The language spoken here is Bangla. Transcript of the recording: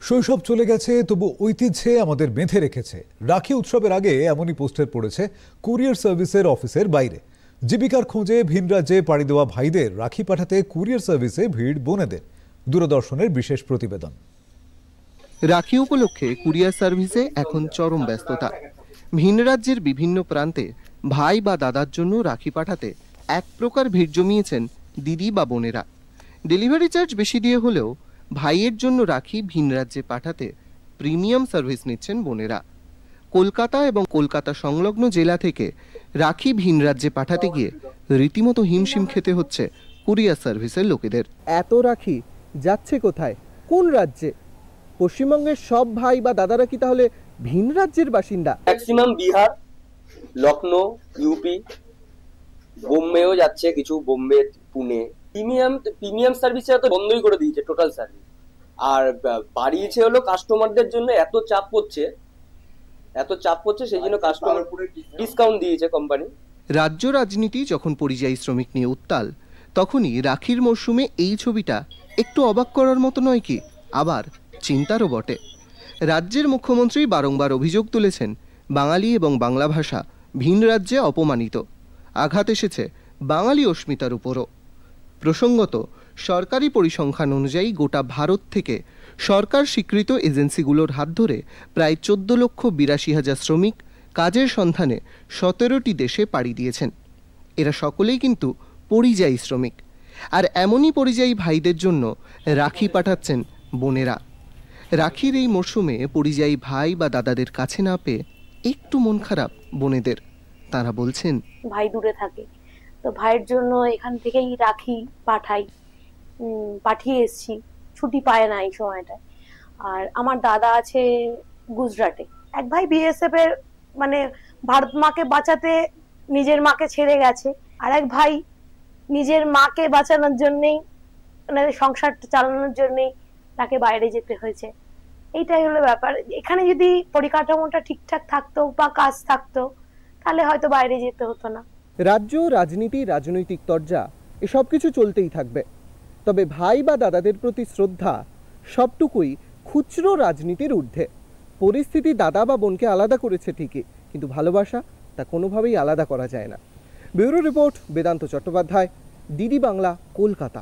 শৈশব চলে গেছে, তবু ঐতিহ্যে আমাদের বেঁধে রেখেছে। রাখি উৎসবের আগে এমনই পোস্টার পড়েছে কুরিয়ার সার্ভিসের অফিসের বাইরে। জীবিকার খোঁজে ভিন রাজ্যে পাড়ি দেওয়া ভাইদের রাখি পাঠাতে কুরিয়ার সার্ভিসে ভিড় বোনেদের। দূরদর্শনের বিশেষ প্রতিবেদন। রাখি উপলক্ষে কুরিয়ার সার্ভিসে এখন চরম ব্যস্ততা। ভিন রাজ্যের বিভিন্ন প্রান্তে ভাই বা দাদার জন্য রাখি পাঠাতে এক প্রকার ভিড় জমিয়েছেন দিদি বা বোনেরা। ডেলিভারি চার্জ বেশি দিয়ে হলেও ভাইয়ের জন্য রাখি ভিন রাজ্যে পাঠাতে প্রিমিয়াম সার্ভিস নিচ্ছেন বোনেরা। কলকাতা এবং কলকাতা সংলগ্ন জেলা থেকে রাখি ভিন রাজ্যে পাঠাতে গিয়ে রীতিমতো হিমশিম খেতে হচ্ছে কুরিয়ার সার্ভিসের লোকেদের। এত রাখি যাচ্ছে কোথায়, কোন রাজ্যে? পশ্চিমবঙ্গের সব ভাই বা দাদারা কি তাহলে ভিন রাজ্যের বাসিন্দা? ম্যাক্সিমাম বিহার, লখনৌ, ইউপি, বোম্বেও যাচ্ছে কিছু, বোম্বে, পুনে। প্রিমিয়াম সার্ভিসটা তো বন্ধই করে দিয়েছে টোটাল সার্ভিস। আর বাড়িয়েছে হলো কাস্টমারদের জন্য এত চাপ পড়ছে সেই জন্য কাস্টমার ডিসকাউন্ট দিয়েছে কোম্পানি। রাজ্য রাজনীতি যখন পরিযায়ী শ্রমিক নিয়ে উত্তাল, তখনই রাখির মরশুমে এই ছবিটা একটু অবাক করার মতো নয় কি, আবার চিন্তারও বটে। রাজ্যের মুখ্যমন্ত্রী বারংবার অভিযোগ তুলেছেন বাঙালি এবং বাংলা ভাষা ভিন রাজ্যে অপমানিত। আঘাত এসেছে বাঙালি অস্মিতার উপরও। প্রসঙ্গত, সরকারি পরিসংখ্যান অনুযায়ী গোটা ভারত থেকে সরকার স্বীকৃত এজেন্সিগুলোর হাত ধরে প্রায় 14,82,000 শ্রমিক কাজের সন্ধানে 17টি দেশে পাড়ি দিয়েছেন। এরা সকলেই কিন্তু পরিযায়ী শ্রমিক। আর এমনই পরিযায়ী ভাইদের জন্য রাখি পাঠাচ্ছেন বোনেরা। রাখির এই মরশুমে পরিযায়ী ভাই বা দাদাদের কাছে না পেয়ে একটু মন খারাপ বোনেদের। তারা বলছেন, ভাই দূরে থাকে, তো ভাইয়ের জন্য এখান থেকেই রাখি পাঠিয়ে এসছি। ছুটি পায় না এই সময়টায়। আর আমার দাদা আছে গুজরাটে। এক ভাই বিএসএফ এর ভারত মাকে বাঁচাতে নিজের মাকে ছেড়ে গেছে, আর এক ভাই নিজের মাকে বাঁচানোর জন্যই সংসার চালানোর জন্যই তাকে বাইরে যেতে হয়েছে। এইটাই হলো ব্যাপার। এখানে যদি পরিকাঠামোটা ঠিকঠাক থাকতো বা কাজ থাকতো, তাহলে হয়তো বাইরে যেতে হতো না। রাজ্য রাজনীতি, রাজনৈতিক তরজা এসব কিছু চলতেই থাকবে। তবে ভাই বা দাদাদের প্রতি শ্রদ্ধা সবটুকুই খুচরো রাজনীতির ঊর্ধ্বে। পরিস্থিতি দাদা বা বোনকে আলাদা করেছে ঠিকই, কিন্তু ভালোবাসা তা কোনোভাবেই আলাদা করা যায় না। Bureau report, Vedanta Chattopadhyay, DD Bangla, Kolkata.